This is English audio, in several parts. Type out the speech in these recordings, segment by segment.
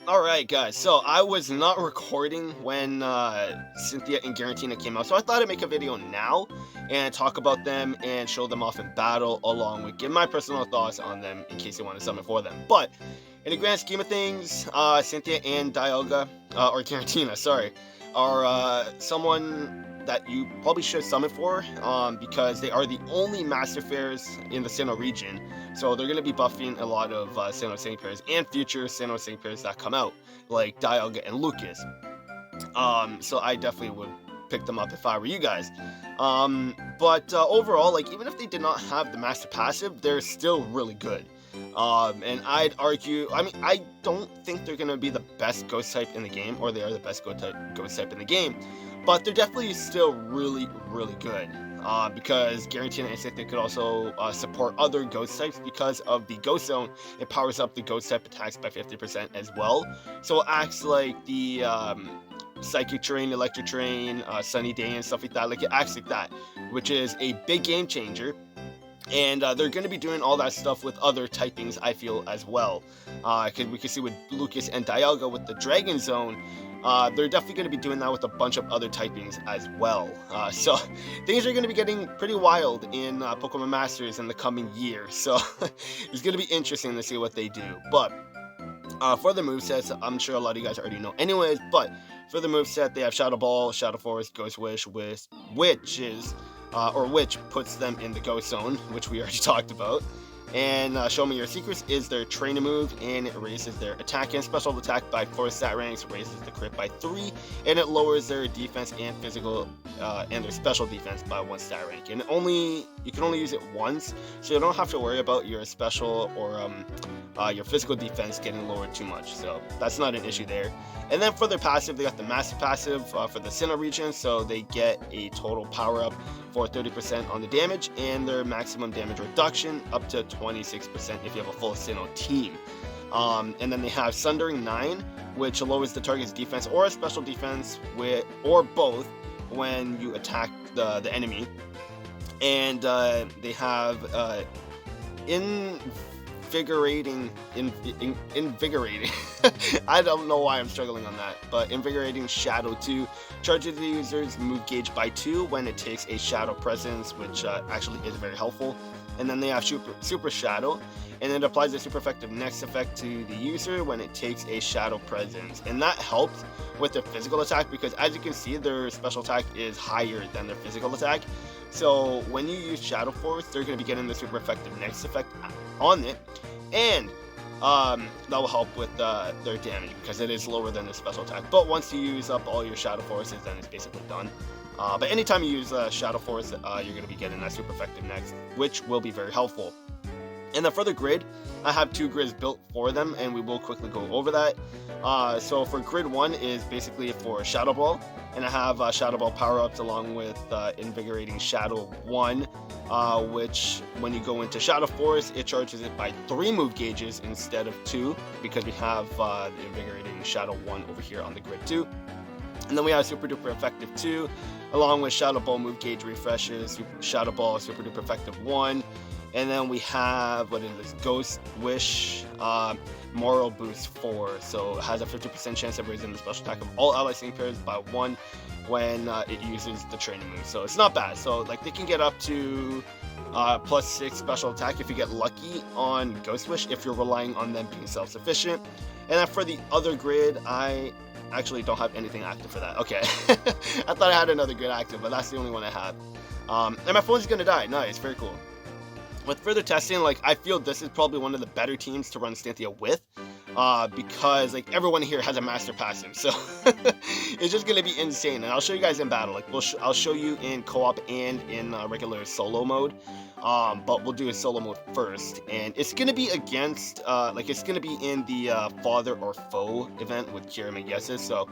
Alright guys, so I was not recording when Cynthia and Girantina came out, so I thought I'd make a video now and talk about them and show them off in battle, along with give my personal thoughts on them in case you want to summon for them. But in the grand scheme of things, Cynthia and Dialga, or Girantina, sorry, are someone that you probably should summon for, because they are the only Master Fairs in the Sinnoh region. So they're going to be buffing a lot of Sinnoh Sync Pairs and future Sinnoh Sync Pairs that come out, like Dialga and Lucas. So I definitely would pick them up if I were you guys. But overall, like, even if they did not have the Master Passive, they're still really good. And I'd argue, I mean, I don't think they're going to be the best Ghost type in the game, or they are the best Ghost type in the game, but they're definitely still really, really good. Because Girantina and Cynthia could also support other Ghost types because of the Ghost Zone. It powers up the Ghost type attacks by 50% as well. So it acts like the Psychic Terrain, Electric Terrain, Sunny Day and stuff like that. Like, it acts like that, which is a big game changer. And they're going to be doing all that stuff with other typings, I feel, as well. Because we can see with Lucas and Dialga with the Dragon Zone, they're definitely going to be doing that with a bunch of other typings as well. So things are going to be getting pretty wild in Pokemon Masters in the coming year. So it's going to be interesting to see what they do. But for the movesets, I'm sure a lot of you guys already know anyways, but for the moveset, they have Shadow Ball, Shadow Force, Ghost Wish, which puts them in the Ghost Zone, which we already talked about. And Show Me Your Secrets is their trainer move, and it raises their attack and special attack by 4 stat ranks, raises the crit by 3, and it lowers their defense and physical and their special defense by 1 stat rank. And you can only use it once, so you don't have to worry about your special or your physical defense getting lowered too much. So that's not an issue there. And then for their passive, they got the Master Passive for the Sinnoh region, so they get a total power up for 30% on the damage, and their maximum damage reduction up to 26% if you have a full Sinnoh team. And then they have Sundering 9, which lowers the target's defense or special defense or both when you attack the enemy. And they have invigorating I don't know why I'm struggling on that, but Invigorating Shadow 2 charges the user's move gauge by 2 when it takes a Shadow Presence, which actually is very helpful. And then they have Super Shadow, and it applies a super effective next effect to the user when it takes a Shadow Presence, and that helps with their physical attack because, as you can see, their special attack is higher than their physical attack. So when you use Shadow Force, they're going to be getting the super effective next effect on it, and that will help with their damage because it is lower than their special attack. But once you use up all your Shadow Forces, then it's basically done. But anytime you use Shadow Force, you're going to be getting that super effective next, which will be very helpful. And then for the grid, I have 2 grids built for them, and we will quickly go over that. So for grid 1 is basically for Shadow Ball, and I have Shadow Ball power-ups along with Invigorating Shadow 1, which when you go into Shadow Force, it charges it by 3 move gauges instead of 2, because we have the Invigorating Shadow 1 over here on the grid 2. And then we have Super Duper Effective 2, along with Shadow Ball move gauge refreshes, Shadow Ball Super Duper Effective 1, and then we have, what is this, Ghost Wish Moral Boost 4. So it has a 50% chance of raising the special attack of all ally sync pairs by 1 when it uses the training move. So it's not bad. So like they can get up to +6 special attack if you get lucky on Ghost Wish, if you're relying on them being self-sufficient. And then for the other grid, I actually don't have anything active for that. Okay. I thought I had another grid active, but that's the only one I have. And my phone's gonna die. Nice, very cool. With further testing, like, I feel this is probably one of the better teams to run Cynthia with, because like everyone here has a Master Passive, so it's just gonna be insane. And I'll show you guys in battle. Like I'll show you in co-op and in regular solo mode, but we'll do a solo mode first, and it's gonna be against it's gonna be in the Father or Foe event with Kira McGuesses. So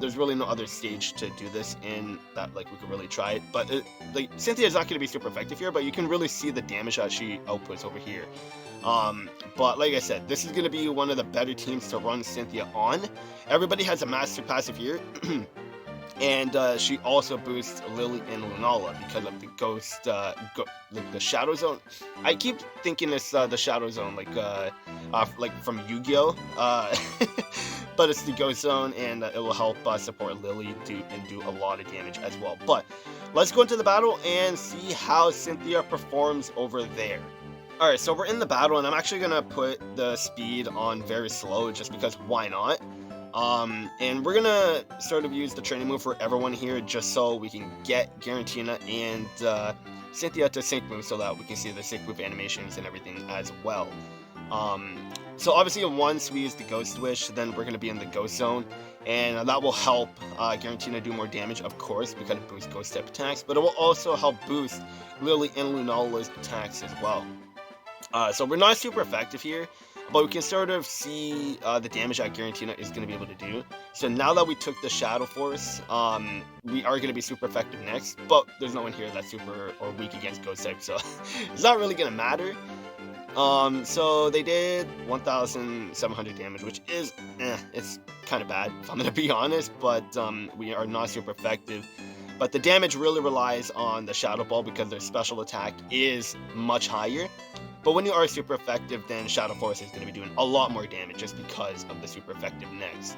there's really no other stage to do this in that like we could really try it. But like Cynthia is not going to be super effective here, but you can really see the damage that she outputs over here. But like I said, this is going to be one of the better teams to run Cynthia on. Everybody has a Master Passive here. And she also boosts Lily and Lunala because of the Ghost, like the Shadow Zone. I keep thinking it's the Shadow Zone, like from Yu-Gi-Oh. but it's the Ghost Zone, and it will help support Lily do a lot of damage as well. But let's go into the battle and see how Cynthia performs over there. Alright, so we're in the battle, and I'm actually going to put the speed on very slow, just because why not? And we're going to sort of use the training move for everyone here, just so we can get Girantina and Cynthia to sync move, so that we can see the sync move animations and everything as well. So obviously once we use the Ghost Wish, then we're going to be in the Ghost Zone, and that will help Girantina do more damage, of course, because it boosts Ghost type attacks, but it will also help boost Lily and Lunala's attacks as well. So we're not super effective here, but we can sort of see the damage that Girantina is going to be able to do. So now that we took the Shadow Force, we are going to be super effective next, but there's no one here that's super or weak against Ghost type, so it's not really going to matter. So they did 1,700 damage, which is, it's kind of bad, if I'm going to be honest, but we are not super effective. But the damage really relies on the Shadow Ball because their special attack is much higher. But when you are super effective, then Shadow Force is going to be doing a lot more damage just because of the super effective next.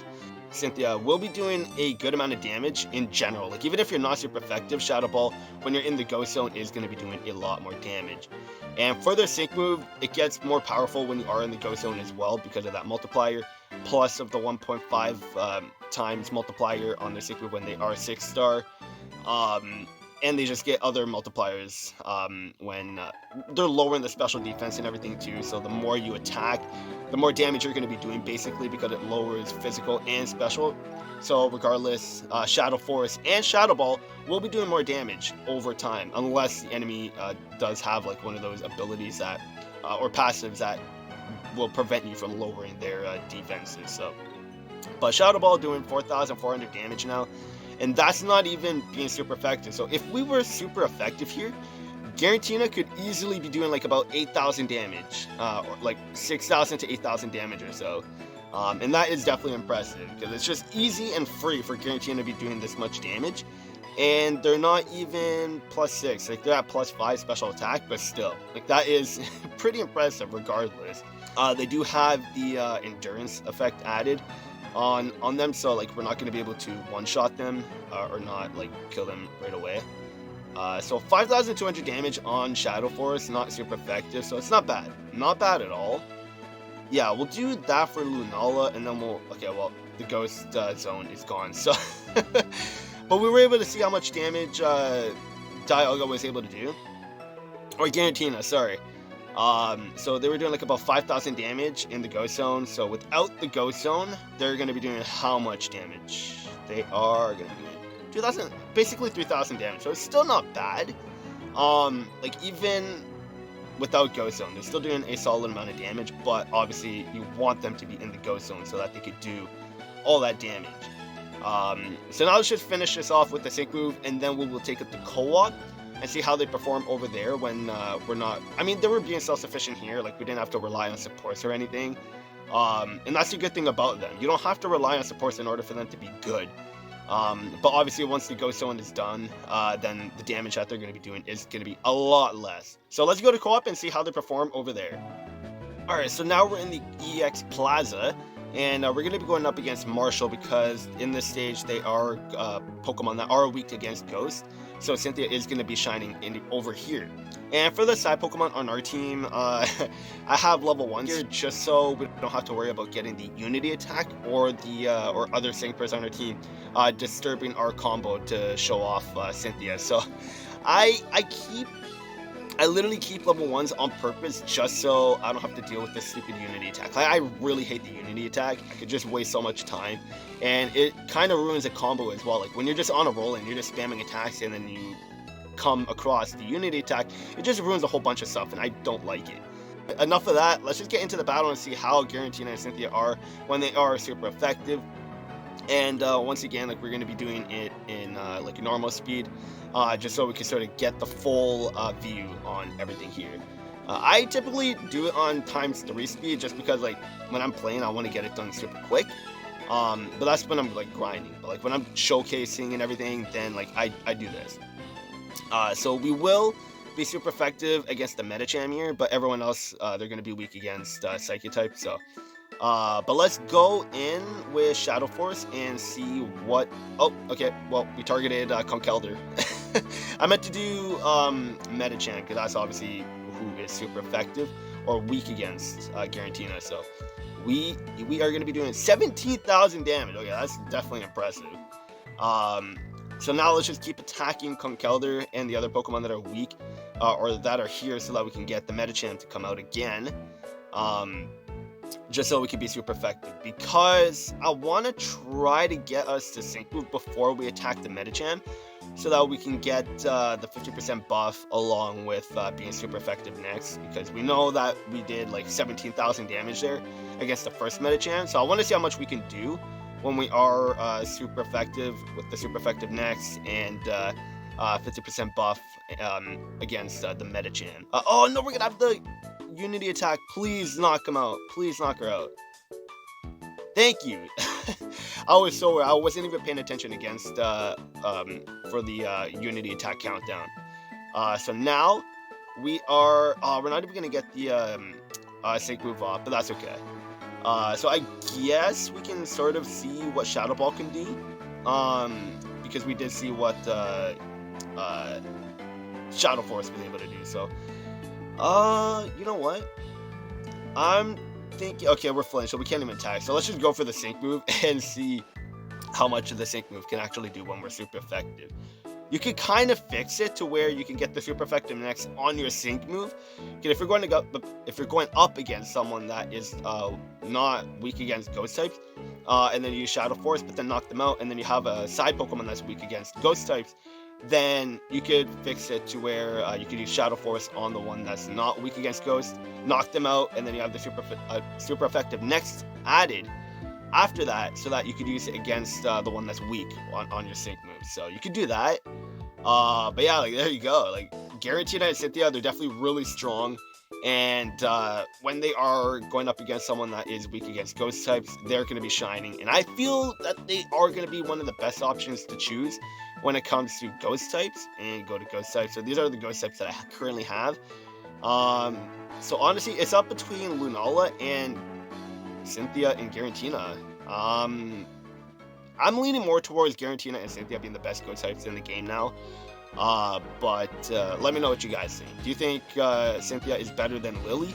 Cynthia will be doing a good amount of damage in general. Like, even if you're not super effective, Shadow Ball, when you're in the Ghost Zone, is going to be doing a lot more damage. And for their sync move, it gets more powerful when you are in the Ghost Zone as well because of that multiplier, plus of the 1.5 times multiplier on their sync move when they are 6-star. And they just get other multipliers when they're lowering the special defense and everything too. So the more you attack, the more damage you're going to be doing basically because it lowers physical and special. So regardless, Shadow Force and Shadow Ball will be doing more damage over time unless the enemy does have like one of those abilities that or passives that will prevent you from lowering their defenses. So, but Shadow Ball doing 4,400 damage now. And that's not even being super effective. So if we were super effective here, Girantina could easily be doing like about 8,000 damage, or like 6,000 to 8,000 damage or so. And that is definitely impressive because it's just easy and free for Girantina to be doing this much damage. And they're not even +6, like they're at +5 special attack, but still, like that is pretty impressive regardless. They do have the endurance effect added on them, so like we're not going to be able to one-shot them or not like kill them right away. So 5,200 damage on Shadow Force, not super effective, so it's not bad at all. Yeah, we'll do that for Lunala, and then we'll, okay, well, the Ghost Zone is gone, so but we were able to see how much damage Dialga was able to do, or Girantina, sorry. So they were doing like about 5,000 damage in the Ghost Zone. So without the Ghost Zone, they're going to be doing how much damage? They are going to be doing 2,000, basically 3,000 damage. So it's still not bad. Like even without Ghost Zone, they're still doing a solid amount of damage, but obviously you want them to be in the Ghost Zone so that they could do all that damage. So now let's just finish this off with the sync move, and then we will take it to co-op and see how they perform over there when we're not, I mean, they were being self-sufficient here, like we didn't have to rely on supports or anything, and that's the good thing about them. You don't have to rely on supports in order for them to be good, but obviously once the Ghost Zone is done, then the damage that they're going to be doing is going to be a lot less. So let's go to co-op and see how they perform over there. Alright, so now we're in the EX Plaza, and we're going to be going up against Marshall because in this stage they are Pokemon that are weak against Ghost. So Cynthia is going to be shining in over here. And for the side Pokemon on our team, I have level 1s here just so we don't have to worry about getting the Unity attack or the or other Sync Pairs on our team disturbing our combo to show off Cynthia. So I literally keep level 1s on purpose just so I don't have to deal with this stupid Unity attack. I really hate the Unity attack. I could just waste so much time. And it kind of ruins a combo as well. Like when you're just on a roll and you're just spamming attacks and then you come across the Unity attack, it just ruins a whole bunch of stuff and I don't like it. Enough of that. Let's just get into the battle and see how Girantina and Cynthia are when they are super effective. And once again, like we're going to be doing it in like normal speed, just so we can sort of get the full view on everything here. I typically do it on ×3 speed just because like when I'm playing I want to get it done super quick, but that's when I'm like grinding. But like when I'm showcasing and everything, then like I do this. So we will be super effective against the Medicham here, but everyone else they're going to be weak against Psychic type, so But let's go in with Shadow Force and see what... Oh, okay. Well, we targeted Conkeldurr. I meant to do Medicham, because that's obviously who is super effective or weak against Girantina. So we are going to be doing 17,000 damage. Okay, that's definitely impressive. So now let's just keep attacking Conkeldurr and the other Pokemon that are weak, or that are here, so that we can get the Medicham to come out again. Just so we can be super effective, because I want to try to get us to Sync Move before we attack the Medicham, so that we can get the 50% buff along with being super effective next, because we know that we did like 17,000 damage there against the first Medicham. So I want to see how much we can do when we are super effective with the super effective next and 50% buff against the Medicham. Oh no, we're gonna have the Unity attack. Please knock him out. Please knock her out. Thank you. I was so worried. I wasn't even paying attention against for the Unity attack countdown. So now we are. We're not even gonna get the Sync Move off, but that's okay. So I guess we can sort of see what Shadow Ball can do, because we did see what Shadow Force was able to do. So, you know what? I'm thinking, okay, we're flinched, so we can't even attack. So let's just go for the Sync Move and see how much of the Sync Move can actually do when we're super effective. You can kind of fix it to where you can get the super effective next on your Sync Move. Okay, if you're going up against someone that is not weak against Ghost types, and then you use Shadow Force, but then knock them out, and then you have a side Pokemon that's weak against Ghost types, then you could fix it to where you could use Shadow Force on the one that's not weak against Ghost, knock them out, and then you have the super effective next added after that, so that you could use it against the one that's weak on your Sync Move. So you could do that. But yeah, like, there you go. Like, Girantina and Cynthia, they're definitely really strong. And when they are going up against someone that is weak against Ghost types, they're going to be shining. And I feel that they are going to be one of the best options to choose when it comes to Ghost types and go to Ghost types. So these are the Ghost types that I currently have. So honestly, it's up between Lunala and Cynthia and Girantina. I'm leaning more towards Girantina and Cynthia being the best Ghost types in the game now. But let me know what you guys think. Do you think Cynthia is better than Lily?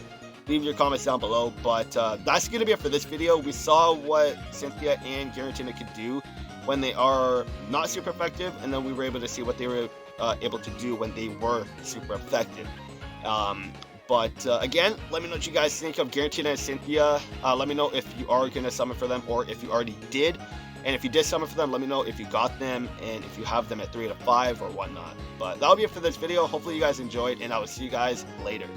Leave your comments down below. But that's going to be it for this video. We saw what Cynthia and Girantina could do when they are not super effective, and then we were able to see what they were able to do when they were super effective. But again, let me know what you guys think of Girantina and Cynthia. Let me know if you are going to summon for them or if you already did. And if you did summon for them, let me know if you got them and if you have them at 3 out of 5 or whatnot. But that'll be it for this video. Hopefully you guys enjoyed, and I will see you guys later.